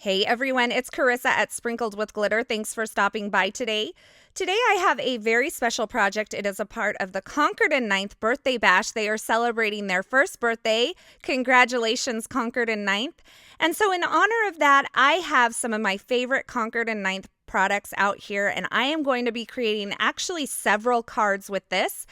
Hey everyone, it's Carissa at Sprinkled with Glitter. Thanks for stopping by today. Today I have a very special project. It is a part of the Concord and Ninth Birthday Bash. They are celebrating their first birthday. Congratulations, Concord and Ninth. And so in honor of that, I have some of my favorite Concord and Ninth products out here, and I am going to be creating actually several cards with this.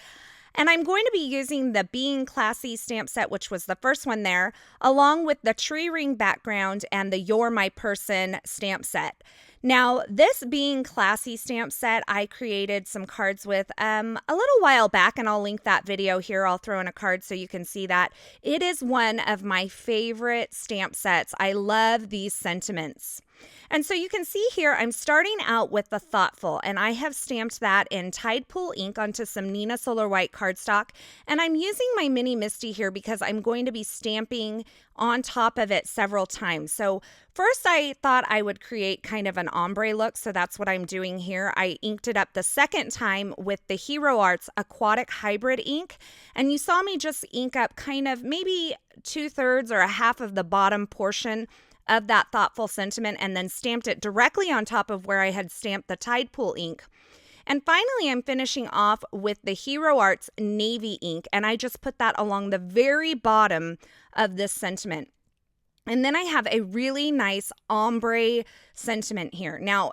And I'm going to be using the Being Classy stamp set, which was the first one there, along with the tree ring background and the You're My Person stamp set. Now, this Being Classy stamp set, I created some cards with a little while back, and I'll link that video here. I'll throw in a card so you can see that. It is one of my favorite stamp sets. I love these sentiments. And so you can see here, I'm starting out with the Thoughtful, and I have stamped that in Tide Pool ink onto some Neenah Solar White cardstock. And I'm using my Mini Misty here because I'm going to be stamping on top of it several times. So first I thought I would create kind of an ombre look, so that's what I'm doing here. I inked it up the second time with the Hero Arts Aquatic Hybrid ink, and you saw me just ink up kind of maybe 2/3 or a half of the bottom portion of that Thoughtful sentiment, and then stamped it directly on top of where I had stamped the Tide Pool ink. And finally, I'm finishing off with the Hero Arts Navy ink, and I just put that along the very bottom of this sentiment. And then I have a really nice ombre sentiment here. Now,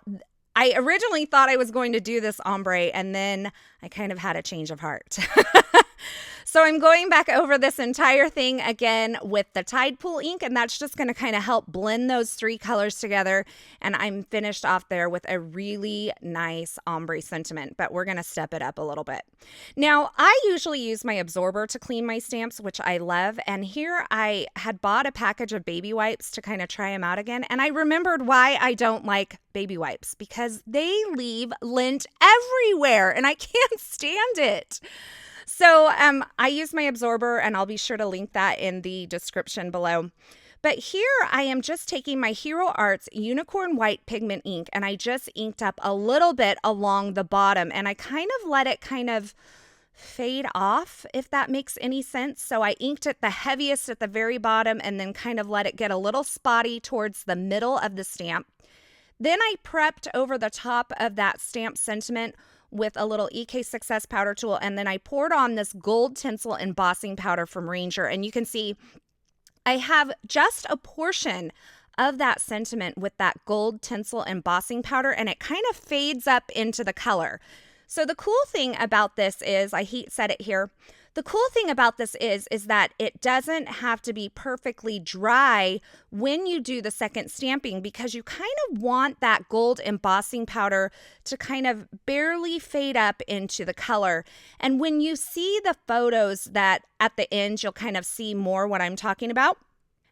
I originally thought I was going to do this ombre, and then I kind of had a change of heart. So I'm going back over this entire thing again with the Tide Pool ink, and that's just going to kind of help blend those three colors together. And I'm finished off there with a really nice ombre sentiment, but we're going to step it up a little bit. Now, I usually use my absorber to clean my stamps, which I love. And here I had bought a package of baby wipes to kind of try them out again. And I remembered why I don't like baby wipes, because they leave lint everywhere and I can't stand it. So I use my absorber, and I'll be sure to link that in the description below. But here I am just taking my Hero Arts Unicorn White pigment ink, and I just inked up a little bit along the bottom, and I kind of let it kind of fade off, if that makes any sense. So I inked it the heaviest at the very bottom and then kind of let it get a little spotty towards the middle of the stamp. Then I prepped over the top of that stamp sentiment with a little EK Success powder tool, and then I poured on this gold tinsel embossing powder from Ranger, and you can see I have just a portion of that sentiment with that gold tinsel embossing powder, and it kind of fades up into the color. So the cool thing about this is, I heat set it here. The cool thing about this is that it doesn't have to be perfectly dry when you do the second stamping, because you kind of want that gold embossing powder to kind of barely fade up into the color. And when you see the photos that at the end, you'll kind of see more what I'm talking about.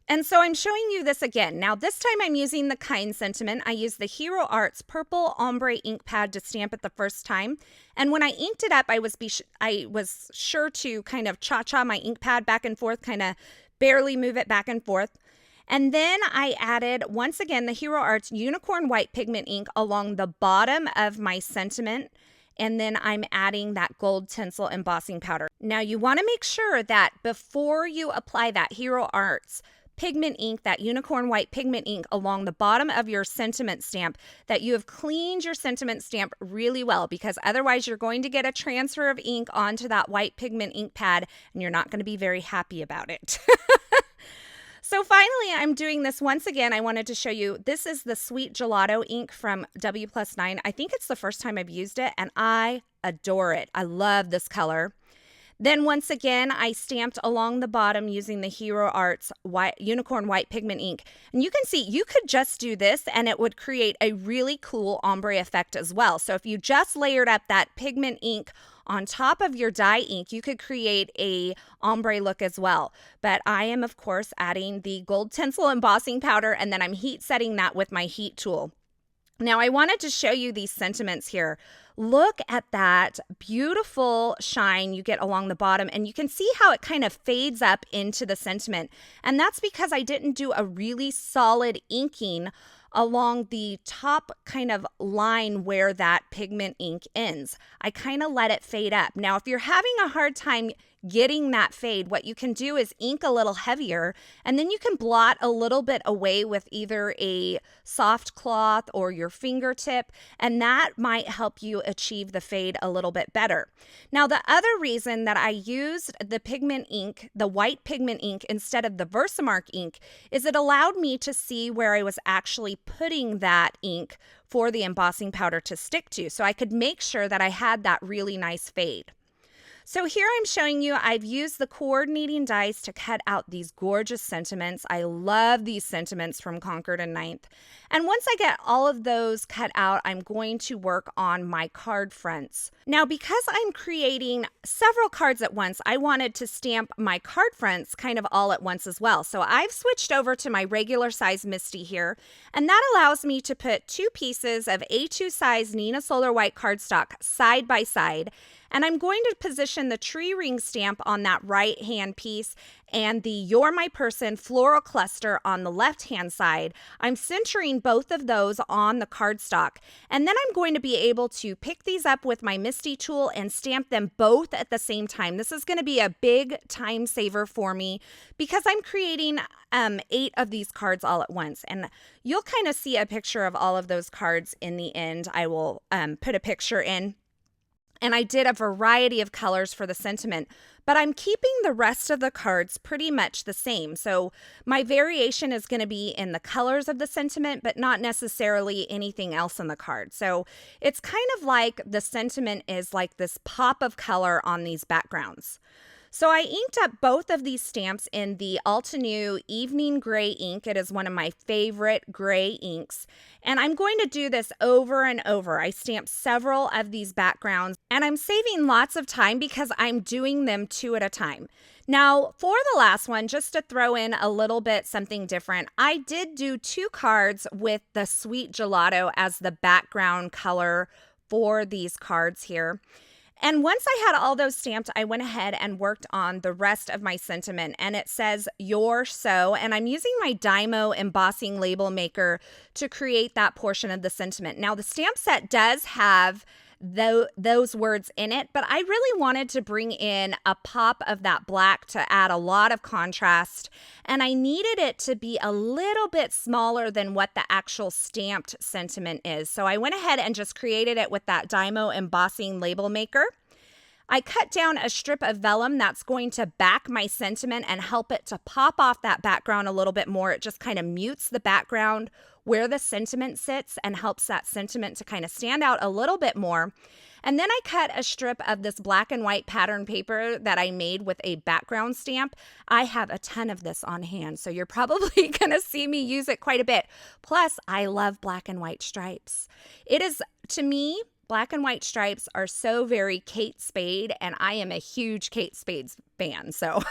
And so I'm showing you this again. Now, this time I'm using the Kind sentiment. I used the Hero Arts Purple Ombre ink pad to stamp it the first time. And when I inked it up, I was sure to kind of cha-cha my ink pad back and forth, kind of barely move it back and forth. And then I added, once again, the Hero Arts Unicorn White pigment ink along the bottom of my sentiment. And then I'm adding that gold tinsel embossing powder. Now, you want to make sure that before you apply that Hero Arts pigment ink, that unicorn white pigment ink along the bottom of your sentiment stamp, that you have cleaned your sentiment stamp really well, because otherwise you're going to get a transfer of ink onto that white pigment ink pad and you're not going to be very happy about it. So finally, I'm doing this once again. I wanted to show you, this is the Sweet Gelato ink from W+9. I think it's the first time I've used it, and I adore it. I love this color. Then once again, I stamped along the bottom using the Hero Arts Unicorn White pigment ink. And you can see, you could just do this and it would create a really cool ombre effect as well. So if you just layered up that pigment ink on top of your dye ink, you could create a ombre look as well. But I am, of course, adding the gold tinsel embossing powder, and then I'm heat setting that with my heat tool. Now, I wanted to show you these sentiments here. Look at that beautiful shine you get along the bottom, and you can see how it kind of fades up into the sentiment. And that's because I didn't do a really solid inking along the top kind of line where that pigment ink ends. I kind of let it fade up. Now, if you're having a hard time getting that fade, what you can do is ink a little heavier, and then you can blot a little bit away with either a soft cloth or your fingertip, and that might help you achieve the fade a little bit better. Now, the other reason that I used the pigment ink, the white pigment ink, instead of the Versamark ink is it allowed me to see where I was actually putting that ink for the embossing powder to stick to, so I could make sure that I had that really nice fade. So here I'm showing you, I've used the coordinating dies to cut out these gorgeous sentiments. I love these sentiments from Concord and Ninth. And once I get all of those cut out, I'm going to work on my card fronts. Now, because I'm creating several cards at once, I wanted to stamp my card fronts kind of all at once as well. So I've switched over to my regular size MISTI here, and that allows me to put 2 pieces of A2 size Neenah Solar White cardstock side by side. And I'm going to position the tree ring stamp on that right hand piece and the You're My Person floral cluster on the left hand side. I'm centering both of those on the cardstock. And then I'm going to be able to pick these up with my MISTI tool and stamp them both at the same time. This is going to be a big time saver for me because I'm creating 8 of these cards all at once. And you'll kind of see a picture of all of those cards in the end. I will put a picture in. And I did a variety of colors for the sentiment, but I'm keeping the rest of the cards pretty much the same. So my variation is going to be in the colors of the sentiment, but not necessarily anything else in the card. So it's kind of like the sentiment is like this pop of color on these backgrounds. So I inked up both of these stamps in the Altenew Evening Gray ink. It is one of my favorite gray inks. And I'm going to do this over and over. I stamped several of these backgrounds, and I'm saving lots of time because I'm doing them 2 at a time. Now, for the last one, just to throw in a little bit something different, I did do 2 cards with the Sweet Gelato as the background color for these cards here. And once I had all those stamped, I went ahead and worked on the rest of my sentiment. And it says, You're So, and I'm using my Dymo embossing label maker to create that portion of the sentiment. Now, the stamp set does have those words in it, but I really wanted to bring in a pop of that black to add a lot of contrast, and I needed it to be a little bit smaller than what the actual stamped sentiment is. So I went ahead and just created it with that Dymo embossing label maker. I cut down a strip of vellum that's going to back my sentiment and help it to pop off that background a little bit more. It just kind of mutes the background where the sentiment sits and helps that sentiment to kind of stand out a little bit more. And then I cut a strip of this black and white pattern paper that I made with a background stamp. I have a ton of this on hand, so you're probably going to see me use it quite a bit. Plus, I love black and white stripes. It is, to me, black and white stripes are so very Kate Spade, and I am a huge Kate Spade fan. So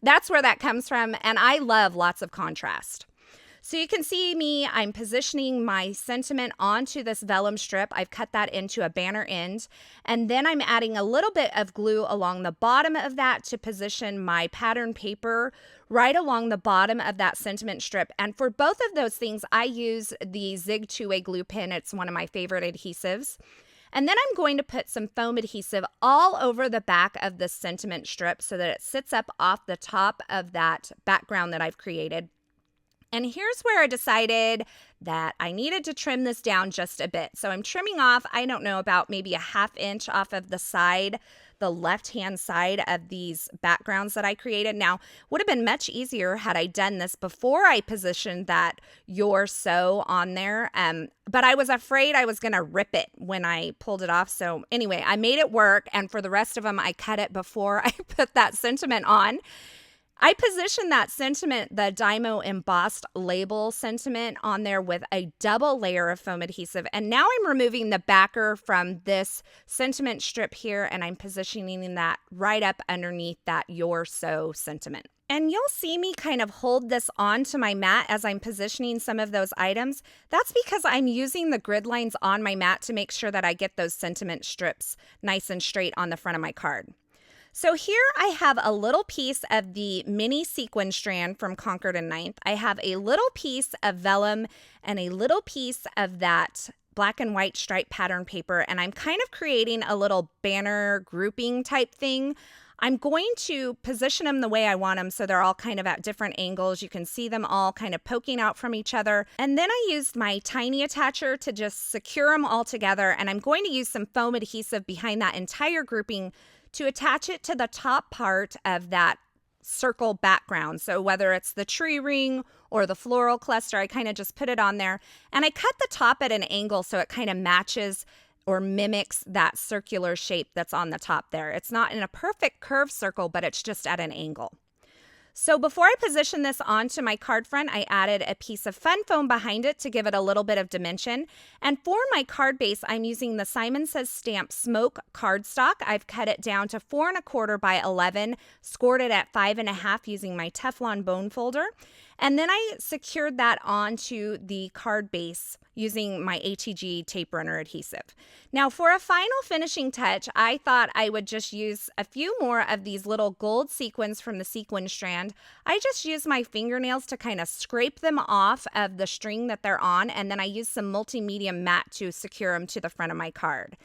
that's where that comes from, and I love lots of contrast. So you can see me, I'm positioning my sentiment onto this vellum strip. I've cut that into a banner end, and then I'm adding a little bit of glue along the bottom of that to position my pattern paper right along the bottom of that sentiment strip. And for both of those things, I use the Zig 2-way glue pen. It's one of my favorite adhesives. And then I'm going to put some foam adhesive all over the back of the sentiment strip so that it sits up off the top of that background that I've created. And here's where I decided that I needed to trim this down just a bit. So I'm trimming off, I don't know, about maybe a 1/2 inch off of the side, the left-hand side of these backgrounds that I created. Now, would have been much easier had I done this before I positioned that You're So on there. But I was afraid I was going to rip it when I pulled it off. So anyway, I made it work. And for the rest of them, I cut it before I put that sentiment on. I positioned that sentiment, the Dymo embossed label sentiment, on there with a double layer of foam adhesive. And now I'm removing the backer from this sentiment strip here, and I'm positioning that right up underneath that You're So sentiment. And you'll see me kind of hold this onto my mat as I'm positioning some of those items. That's because I'm using the grid lines on my mat to make sure that I get those sentiment strips nice and straight on the front of my card. So here I have a little piece of the mini sequin strand from Concord and Ninth. I have a little piece of vellum and a little piece of that black and white stripe pattern paper, and I'm kind of creating a little banner grouping type thing. I'm going to position them the way I want them so they're all kind of at different angles. You can see them all kind of poking out from each other. And then I used my tiny attacher to just secure them all together. And I'm going to use some foam adhesive behind that entire grouping to attach it to the top part of that circle background. So whether it's the tree ring or the floral cluster, I kind of just put it on there. And I cut the top at an angle so it kind of matches or mimics that circular shape that's on the top there. It's not in a perfect curved circle, but it's just at an angle. So before I position this onto my card front, I added a piece of fun foam behind it to give it a little bit of dimension. And for my card base, I'm using the Simon Says Stamp Smoke cardstock. I've cut it down to 4 1/4 by 11, scored it at 5 1/2 using my Teflon bone folder. And then I secured that onto the card base using my ATG tape runner adhesive. Now for a final finishing touch, I thought I would just use a few more of these little gold sequins from the sequin strand. I just used my fingernails to kind of scrape them off of the string that they're on, and then I used some multimedia matte to secure them to the front of my card.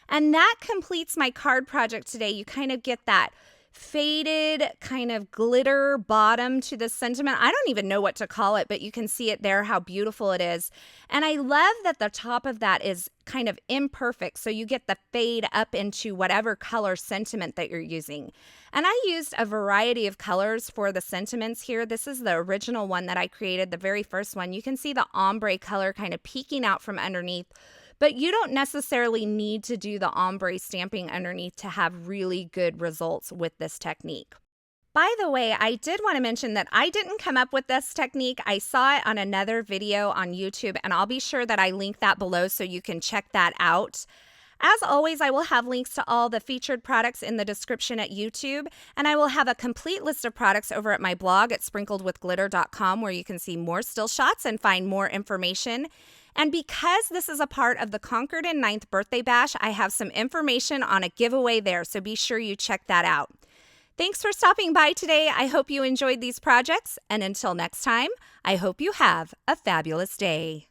And that completes my card project today. You kind of get that faded kind of glitter bottom to the sentiment. I don't even know what to call it, but you can see it there, how beautiful it is. And I love that the top of that is kind of imperfect, so you get the fade up into whatever color sentiment that you're using. And I used a variety of colors for the sentiments here. This is the original one that I created, the very first one. You can see the ombre color kind of peeking out from underneath. But you don't necessarily need to do the ombre stamping underneath to have really good results with this technique. By the way, I did want to mention that I didn't come up with this technique. I saw it on another video on YouTube, and I'll be sure that I link that below so you can check that out. As always, I will have links to all the featured products in the description at YouTube, and I will have a complete list of products over at my blog at sprinkledwithglitter.com, where you can see more still shots and find more information. And because this is a part of the Concord and 9th Birthday Bash, I have some information on a giveaway there, so be sure you check that out. Thanks for stopping by today. I hope you enjoyed these projects, and until next time, I hope you have a fabulous day.